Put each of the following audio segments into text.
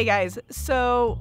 Okay, guys, so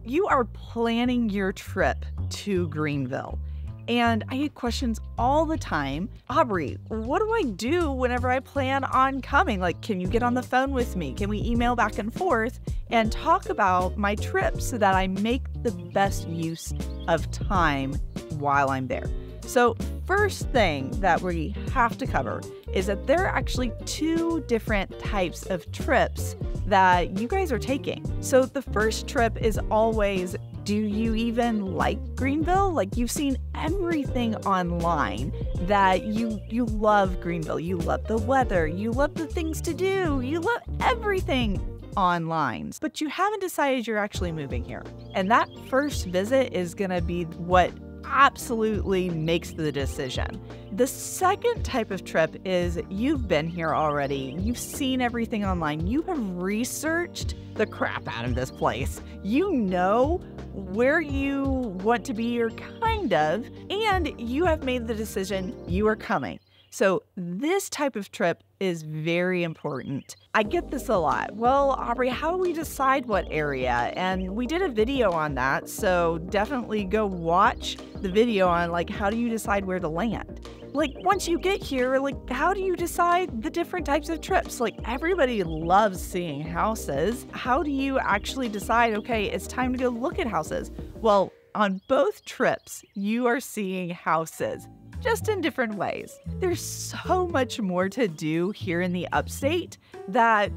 you are planning your trip to Greenville. And I get questions all the time. Aubree, what do I do whenever I plan on coming? Like, can you get on the phone with me? Can we email back and forth and talk about my trip so that I make the best use of time while I'm there? So first thing that we have to cover is that there are actually two different types of trips that you guys are taking. So the first trip is always, do you even like Greenville? Like, you've seen everything online that you love Greenville. You love the weather. You love the things to do. You love everything online, but you haven't decided you're actually moving here. And that first visit is going to be what absolutely makes the decision. The second type of trip is you've been here already. You've seen everything online. You have researched the crap out of this place. You know where you want to be, or kind of, and you have made the decision you are coming. So this type of trip is very important. I get this a lot. Well, Aubree, how do we decide what area? And we did a video on that, so definitely go watch the video on like, how do you decide where to land? Like, once you get here, like, how do you decide the different types of trips? Like, everybody loves seeing houses. How do you actually decide, okay, it's time to go look at houses? Well, on both trips, you are seeing houses, just in different ways. There's so much more to do here in the upstate that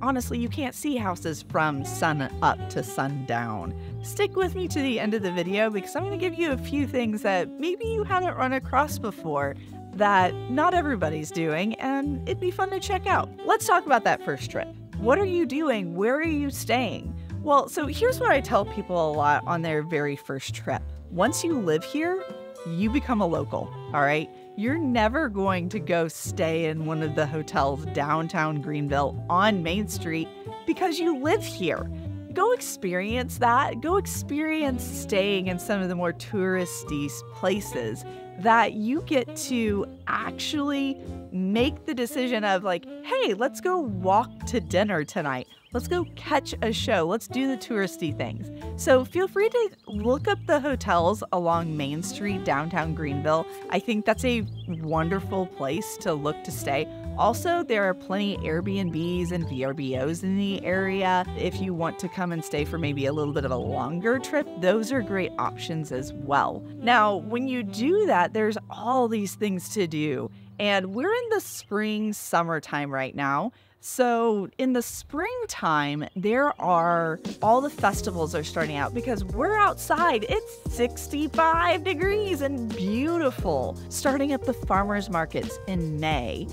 honestly, you can't see houses from sun up to sundown. Stick with me to the end of the video because I'm going to give you a few things that maybe you haven't run across before that not everybody's doing, and it'd be fun to check out. Let's talk about that first trip. What are you doing? Where are you staying? Well, so here's what I tell people a lot on their very first trip. Once you live here, you become a local, all right? You're never going to go stay in one of the hotels downtown Greenville on Main Street because you live here. Go experience that. Go experience staying in some of the more touristy places that you get to actually make the decision of like, hey, let's go walk to dinner tonight. Let's go catch a show. Let's do the touristy things. So feel free to look up the hotels along Main Street, downtown Greenville. I think that's a wonderful place to look to stay. Also, there are plenty Airbnbs and VRBOs in the area. If you want to come and stay for maybe a little bit of a longer trip, those are great options as well. Now, when you do that, there's all these things to do. And we're in the spring, summertime right now. So in the springtime, there are all the festivals are starting out because we're outside. It's 65 degrees and beautiful. Starting at the farmers markets in May.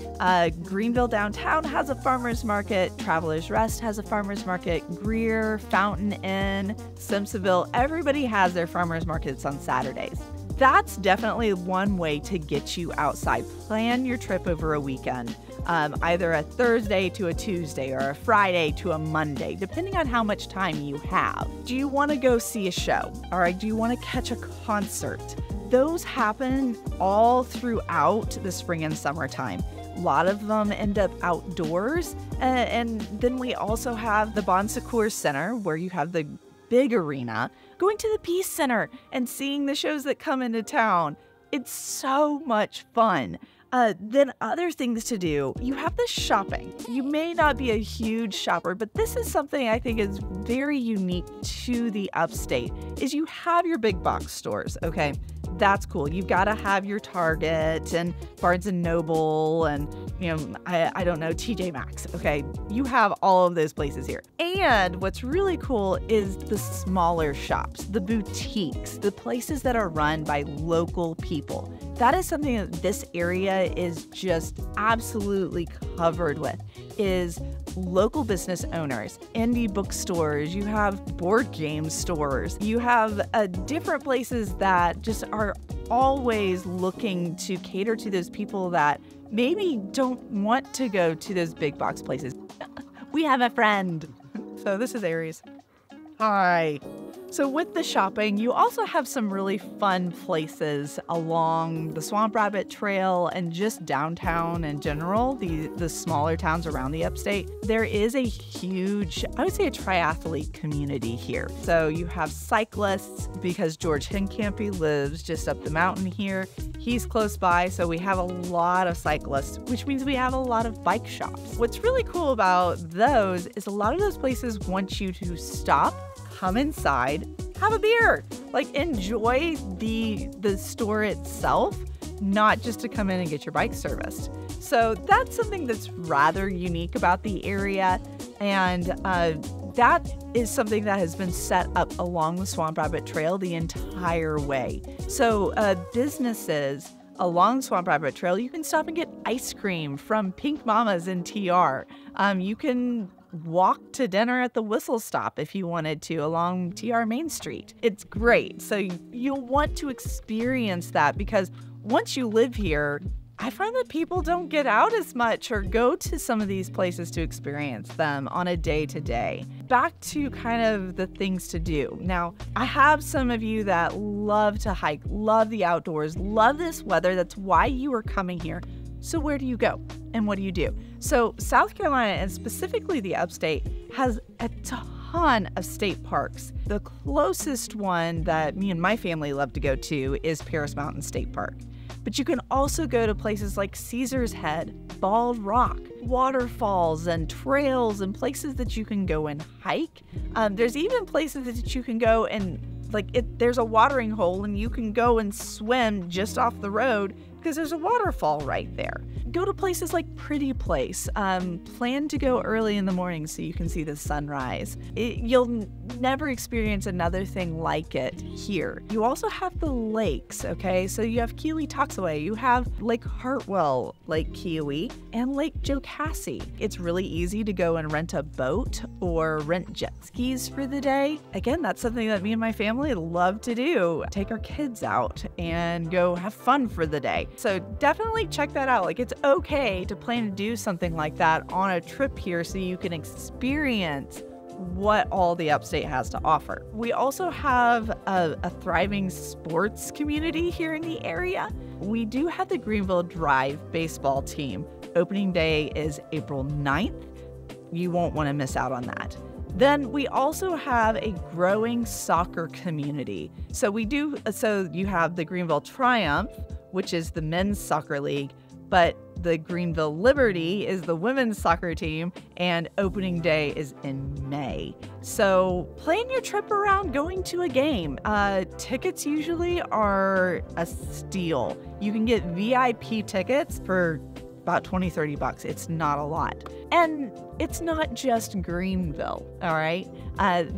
Greenville downtown has a farmers market. Travelers Rest has a farmers market. Greer, Fountain Inn, Simpsonville. Everybody has their farmers markets on Saturdays. That's definitely one way to get you outside. Plan your trip over a weekend. Either a Thursday to a Tuesday or a Friday to a Monday, depending on how much time you have. Do you want to go see a show? All right, do you want to catch a concert? Those happen all throughout the spring and summertime. A lot of them end up outdoors. And then we also have the Bon Secours Center, where you have the big arena, going to the Peace Center and seeing the shows that come into town. It's so much fun. Then other things to do, you have the shopping. You may not be a huge shopper, but this is something I think is very unique to the upstate, is you have your big box stores, okay? That's cool. You've got to have your Target and Barnes & Noble and, I don't know, TJ Maxx, okay? You have all of those places here. And what's really cool is the smaller shops, the boutiques, the places that are run by local people. That is something that this area is just absolutely covered with, is local business owners, indie bookstores, you have board game stores, you have different places that just are always looking to cater to those people that maybe don't want to go to those big box places. We have a friend. So this is Aries. Hi. So with the shopping, you also have some really fun places along the Swamp Rabbit Trail and just downtown in general, the smaller towns around the upstate. There is a huge, I would say, a triathlete community here. So you have cyclists because George Hincampy lives just up the mountain here. He's close by, so we have a lot of cyclists, which means we have a lot of bike shops. What's really cool about those is a lot of those places want you to stop, come inside, have a beer, like enjoy the store itself, not just to come in and get your bike serviced. So that's something that's rather unique about the area. And that is something that has been set up along the Swamp Rabbit Trail the entire way. So businesses along Swamp Rabbit Trail, you can stop and get ice cream from Pink Mama's in TR. You can walk to dinner at the Whistle Stop if you wanted to along TR Main Street. It's great. So you'll want to experience that because once you live here, I find that people don't get out as much or go to some of these places to experience them on a day-to-day. Back to kind of the things to do. Now, I have some of you that love to hike, love the outdoors, love this weather. That's why you are coming here. So where do you go and what do you do? So South Carolina, and specifically the upstate, has a ton of state parks. The closest one that me and my family love to go to is Paris Mountain State Park. But you can also go to places like Caesar's Head, Bald Rock, waterfalls and trails and places that you can go and hike. There's even places that you can go and there's a watering hole and you can go and swim just off the road because there's a waterfall right there. Go to places like Pretty Place. Plan to go early in the morning so you can see the sunrise. You'll never experience another thing like it here. You also have the lakes, okay? So you have Keowee-Toxaway, you have Lake Hartwell, Lake Keowee, and Lake Jocassee. It's really easy to go and rent a boat or rent jet skis for the day. Again, that's something that me and my family love to do. Take our kids out and go have fun for the day. So definitely check that out. Like, it's okay to plan to do something like that on a trip here so you can experience what all the upstate has to offer. We also have a thriving sports community here in the area. We do have the Greenville Drive baseball team. Opening day is April 9th. You won't want to miss out on that. Then we also have a growing soccer community. So you have the Greenville Triumph, which is the men's soccer league, but the Greenville Liberty is the women's soccer team, and opening day is in May. So plan your trip around going to a game. Tickets usually are a steal. You can get VIP tickets for about $20-30. It's not a lot. And it's not just Greenville, all right?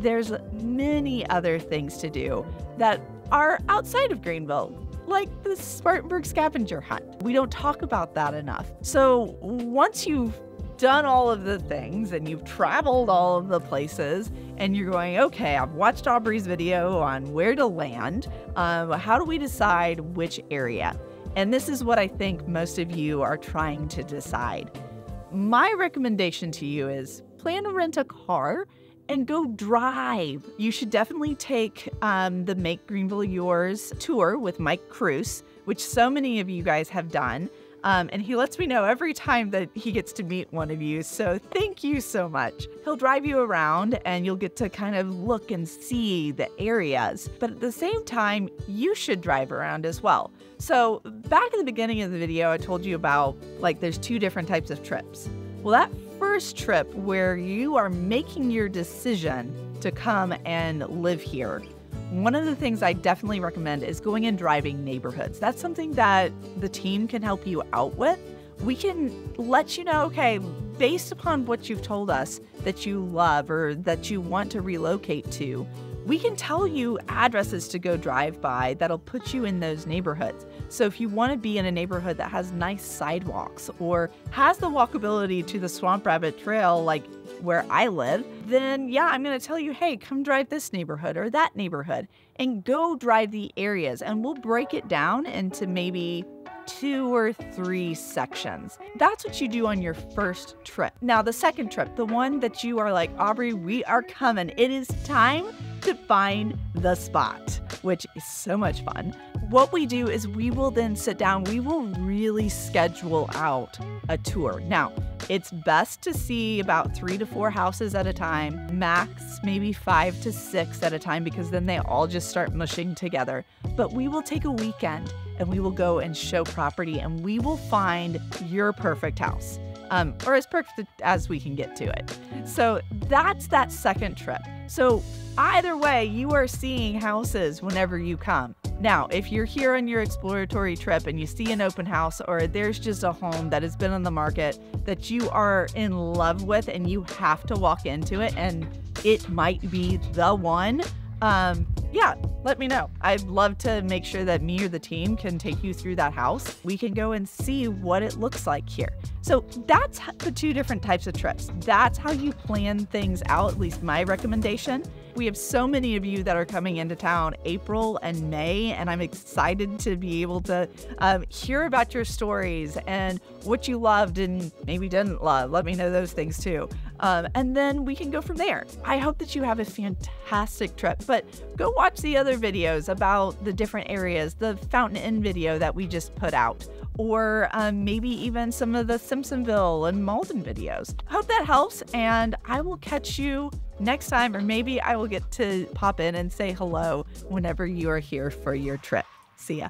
There's many other things to do that are outside of Greenville, like the Spartanburg scavenger hunt. We don't talk about that enough. So once you've done all of the things and you've traveled all of the places and you're going, okay, I've watched Aubree's video on where to land, how do we decide which area? And this is what I think most of you are trying to decide. My recommendation to you is plan to rent a car and go drive. You should definitely take the Make Greenville Yours tour with Mike Cruz, which so many of you guys have done. And he lets me know every time that he gets to meet one of you. So thank you so much. He'll drive you around and you'll get to kind of look and see the areas. But at the same time, you should drive around as well. So back in the beginning of the video, I told you about there's two different types of trips. Well, that first trip where you are making your decision to come and live here, one of the things I definitely recommend is going and driving neighborhoods. That's something that the team can help you out with. We can let you know, okay, based upon what you've told us that you love or that you want to relocate to, we can tell you addresses to go drive by that'll put you in those neighborhoods. So if you want to be in a neighborhood that has nice sidewalks or has the walkability to the Swamp Rabbit Trail, like where I live, then yeah, I'm going to tell you, hey, come drive this neighborhood or that neighborhood and go drive the areas. And we'll break it down into maybe 2 or 3 sections. That's what you do on your first trip. Now, the second trip, the one that you are like, Aubree, we are coming. It is time to find the spot, which is so much fun. What we do is we will then sit down, we will really schedule out a tour. Now, it's best to see about 3 to 4 houses at a time, max maybe 5 to 6 at a time, because then they all just start mushing together. But we will take a weekend and we will go and show property and we will find your perfect house, or as perfect as we can get to it. So that's that second trip. So either way, you are seeing houses whenever you come. Now, if you're here on your exploratory trip and you see an open house, or there's just a home that has been on the market that you are in love with and you have to walk into it and it might be the one, yeah, let me know. I'd love to make sure that me or the team can take you through that house. We can go and see what it looks like here. So that's the 2 different types of trips. That's how you plan things out, at least my recommendation. We have so many of you that are coming into town April and May, and I'm excited to be able to hear about your stories and what you loved and maybe didn't love. Let me know those things too. And then we can go from there. I hope that you have a fantastic trip, but go watch the other videos about the different areas, the Fountain Inn video that we just put out, or maybe even some of the Simpsonville and Malden videos. Hope that helps, and I will catch you next time, or maybe I will get to pop in and say hello whenever you are here for your trip. See ya.